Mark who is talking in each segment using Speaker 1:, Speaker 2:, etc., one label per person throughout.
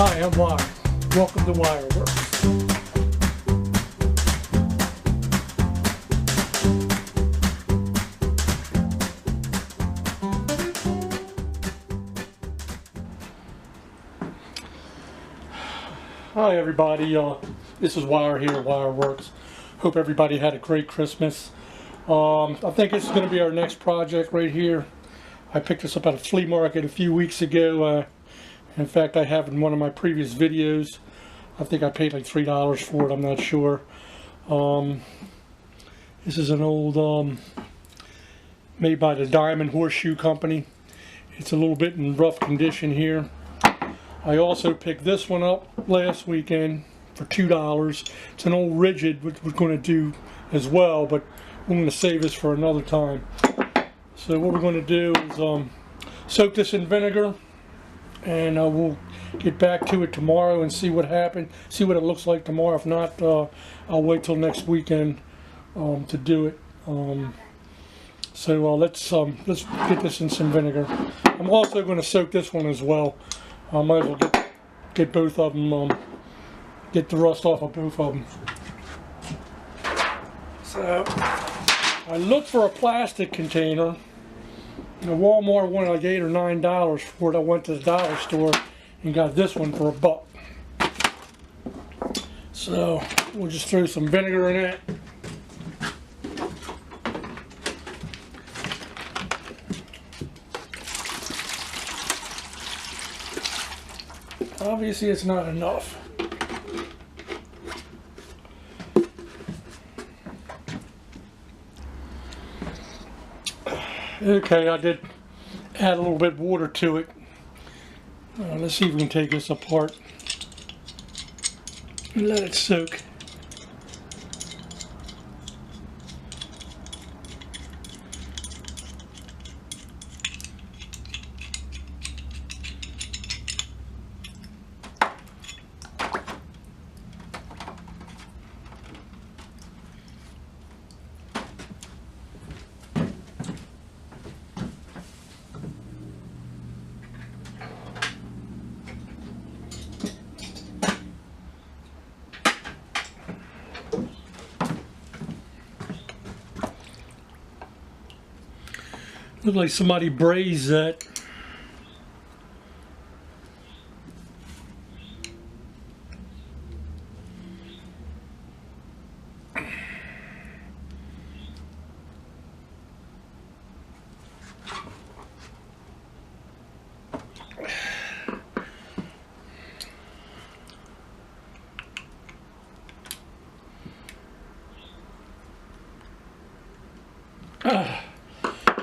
Speaker 1: Hi, I'm Wire. Welcome to Wireworks. Hi everybody, this is Wire here at Wireworks. Hope everybody had a great Christmas. I think this is going to be our next project right here. I picked this up at a flea market a few weeks ago. In fact, I have in one of my previous videos. I think I paid like $3 for it, I'm not sure. This is an old, made by the Diamond Horseshoe company. It's a little bit in rough condition here. I also picked this one up last weekend for $2. It's an old rigid, which we're going to do as well, but I'm going to save this for another time. So what we're going to do is soak this in vinegar, and we'll get back to it tomorrow and see what happened, see what it looks like tomorrow. If not, I'll wait till next weekend to do it. So let's get this in some vinegar. I'm also going to soak this one as well. I might as well get both of them, get the rust off of both of them. So I looked for a plastic container. Walmart wanted like $8 or $9 for it. I went to the dollar store and got this one for $1. So we'll just throw some vinegar in it. Obviously it's not enough. Okay, I did add a little bit of water to it. Let's see if we can take this apart and let it soak. Looks like somebody braised that.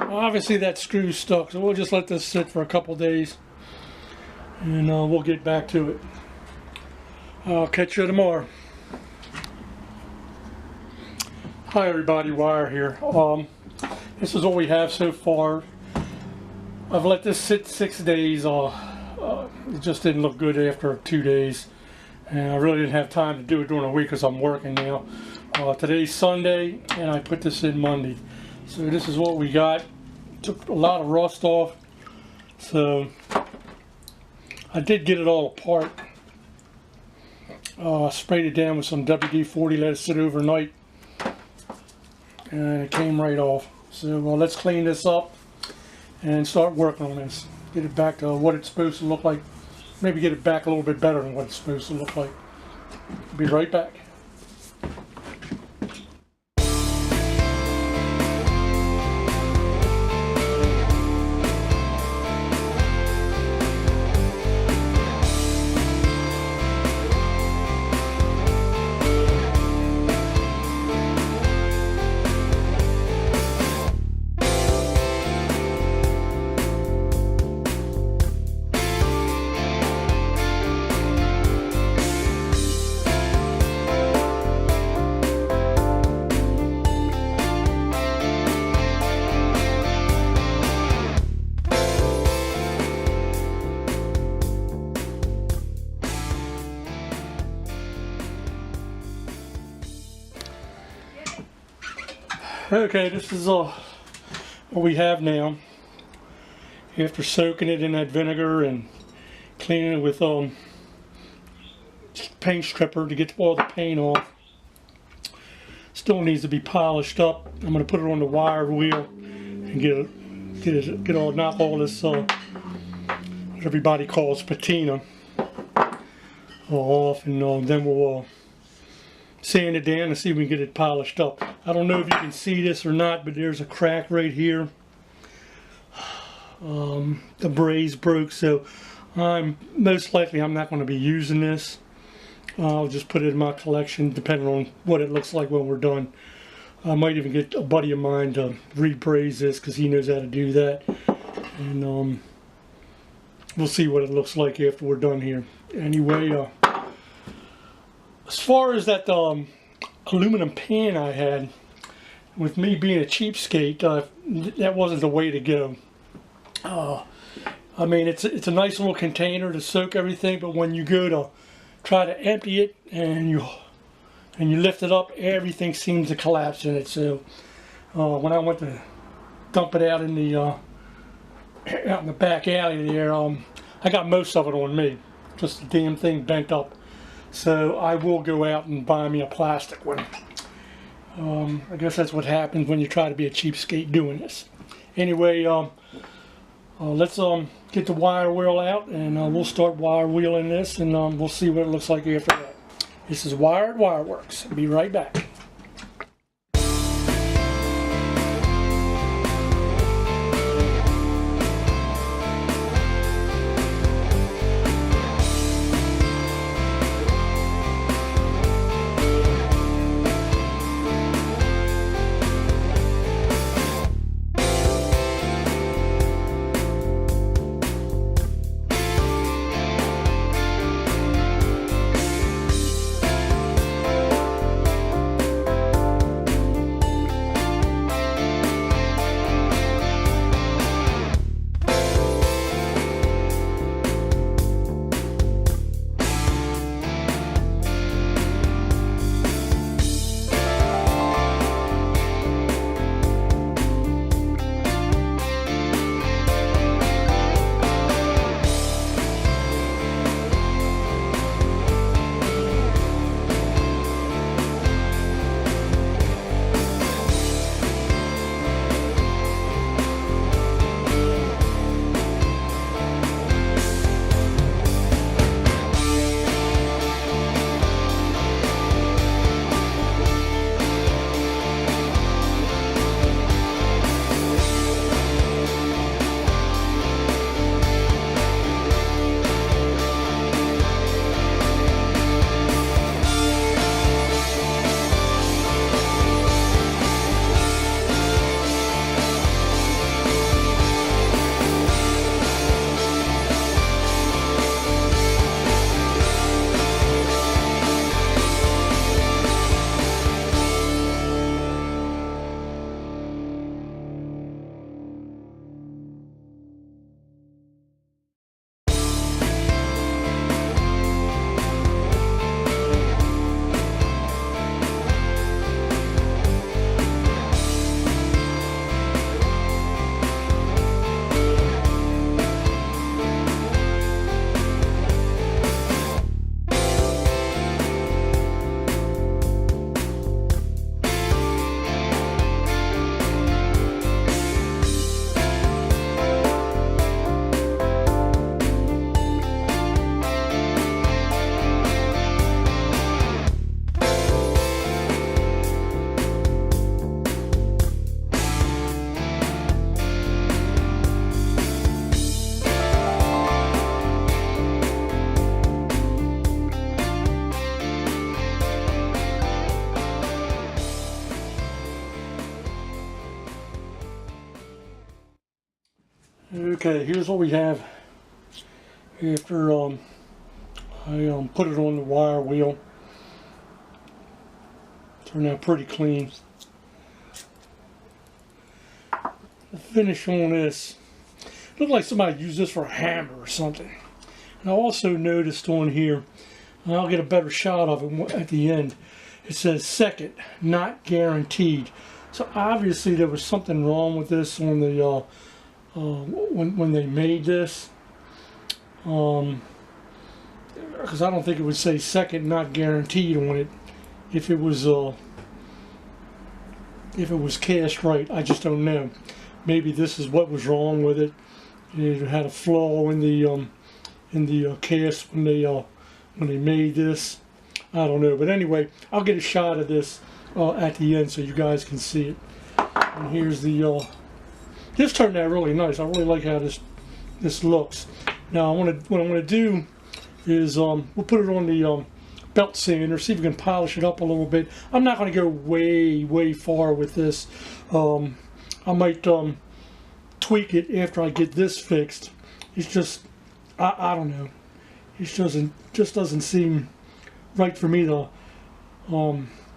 Speaker 1: Obviously that screw's stuck, so we'll just let this sit for a couple days and we'll get back to it. I'll catch you tomorrow. Hi everybody, Wire here. This is what we have so far. I've let this sit 6 days. It just didn't look good after 2 days, and I really didn't have time to do it during the week because I'm working now. Today's Sunday and I put this in Monday. So this is what we got. Took a lot of rust off, so I did get it all apart. Sprayed it down with some WD-40, let it sit overnight, and it came right off. So let's clean this up and start working on this. Get it back to what it's supposed to look like. Maybe get it back a little bit better than what it's supposed to look like. Be right back. Okay, this is what we have now. After soaking it in that vinegar and cleaning it with paint stripper to get all the paint off. Still needs to be polished up. I'm going to put it on the wire wheel and knock all this what everybody calls patina off, and then we'll sand it down and see if we can get it polished up. I don't know if you can see this or not, but there's a crack right here. The braze broke, so most likely I'm not going to be using this. I'll just put it in my collection depending on what it looks like when we're done. I might even get a buddy of mine to rebraze this because he knows how to do that. And we'll see what it looks like after we're done here. Anyway, as far as that aluminum pan I had, with me being a cheapskate, that wasn't the way to go. I mean, it's a nice little container to soak everything, but when you go to try to empty it and you lift it up, everything seems to collapse in it. So when I went to dump it out in the back alley there, I got most of it on me. Just the damn thing bent up. So I will go out and buy me a plastic one. I guess that's what happens when you try to be a cheapskate doing this. Anyway, let's get the wire wheel out, and we'll start wire wheeling this, and we'll see what it looks like after that. This is Wired Wireworks. Be right back. Okay, here's what we have after I put it on the wire wheel. Turned out pretty clean. The finish on this looked like somebody used this for a hammer or something. And I also noticed on here, and I'll get a better shot of it at the end, it says second, not guaranteed. So obviously there was something wrong with this on the when they made this. because I don't think it would say second not guaranteed on it if it was cast right. I just don't know. Maybe this is what was wrong with it. It had a flaw in the cast when they made this. I don't know, but anyway, I'll get a shot of this at the end so you guys can see it. And here's the this turned out really nice. I really like how this looks. Now what I'm gonna do is we'll put it on the belt sander, see if we can polish it up a little bit. I'm not going to go way far with this. I might tweak it after I get this fixed. It's just I don't know. It just doesn't seem right for me to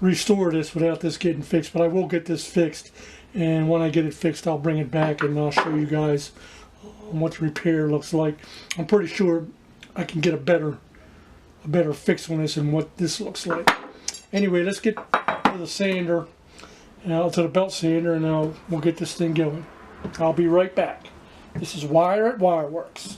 Speaker 1: restore this without this getting fixed. But I will get this fixed, and when I get it fixed, I'll bring it back and I'll show you guys what the repair looks like. I'm pretty sure I can get a better fix on this and what this looks like. Anyway, let's get to the sander, to the belt sander, and we'll get this thing going. I'll be right back. This is Wire at Wireworks.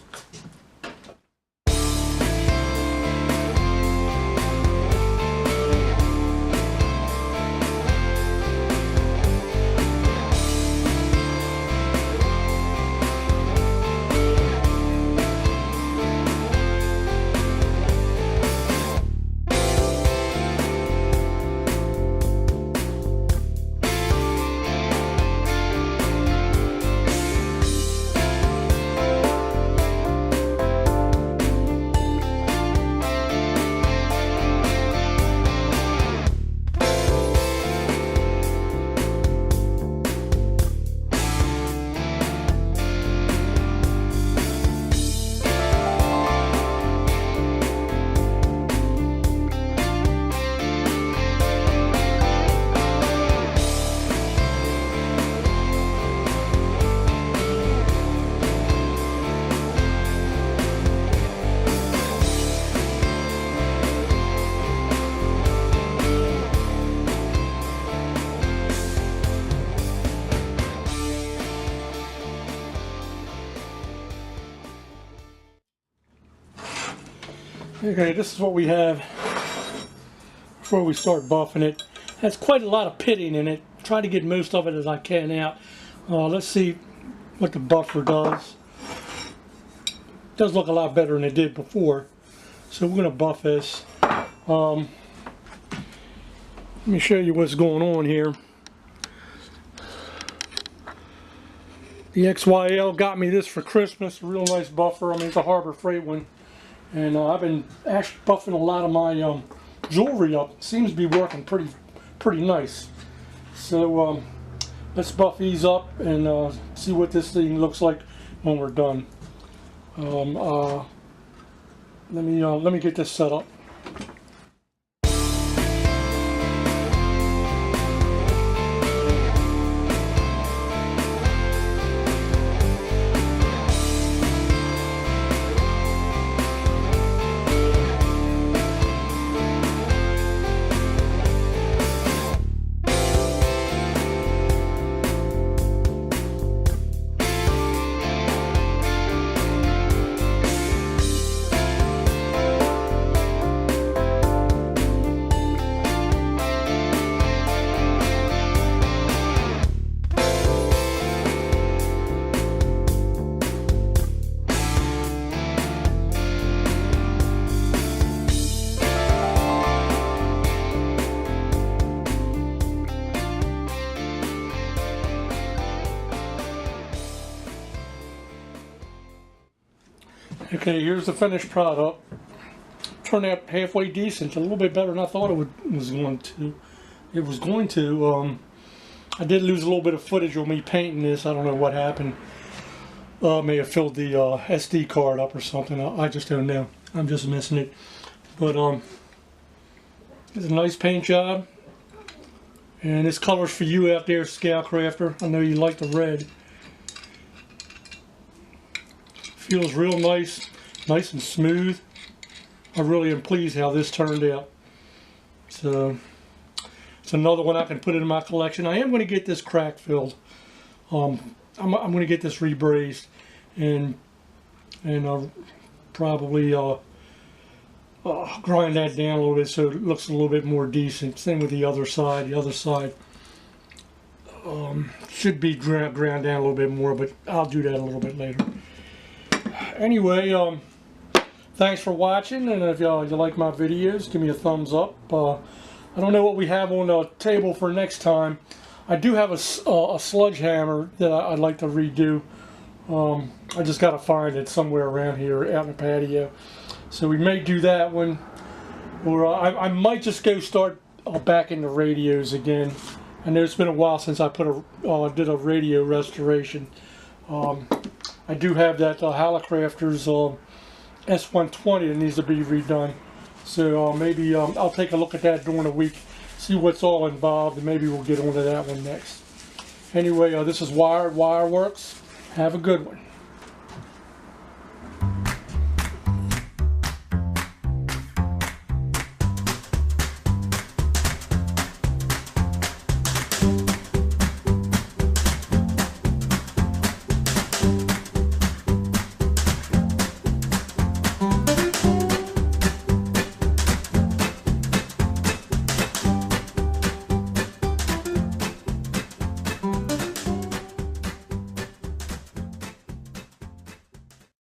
Speaker 1: Okay, this is what we have before we start buffing it. Has quite a lot of pitting in it. Try to get most of it as I can out. Let's see what the buffer does. It does look a lot better than it did before. So we're going to buff this. Let me show you what's going on here. The XYL got me this for Christmas. A real nice buffer. I mean, it's a Harbor Freight one. And I've been actually buffing a lot of my jewelry up. It seems to be working pretty nice. So let's buff these up and see what this thing looks like when we're done. Let me get this set up. Okay, here's the finished product. Turned out halfway decent, a little bit better than I thought it was going to. I did lose a little bit of footage of me painting this. I don't know what happened. May have filled the SD card up or something. I just don't know. I'm just missing it. But it's a nice paint job. And this color's for you out there, Scoutcrafter. I know you like the red. Feels real nice and smooth. I really am pleased how this turned out. So it's another one I can put in my collection. I am going to get this crack filled. I'm going to get this rebrazed and probably grind that down a little bit so it looks a little bit more decent. Same with the other side. The other side should be ground down a little bit more, but I'll do that a little bit later. Anyway, thanks for watching, and if you like my videos, give me a thumbs up. I don't know what we have on the table for next time. I do have a sledgehammer that I'd like to redo. I just got to find it somewhere around here out in the patio. So we may do that one, or I might just go start back in the radios again. I know it's been a while since I did a radio restoration. I do have that Hallicrafters S120 that needs to be redone. So maybe I'll take a look at that during the week, see what's all involved, and maybe we'll get onto that one next. Anyway, this is Wireworks. Have a good one.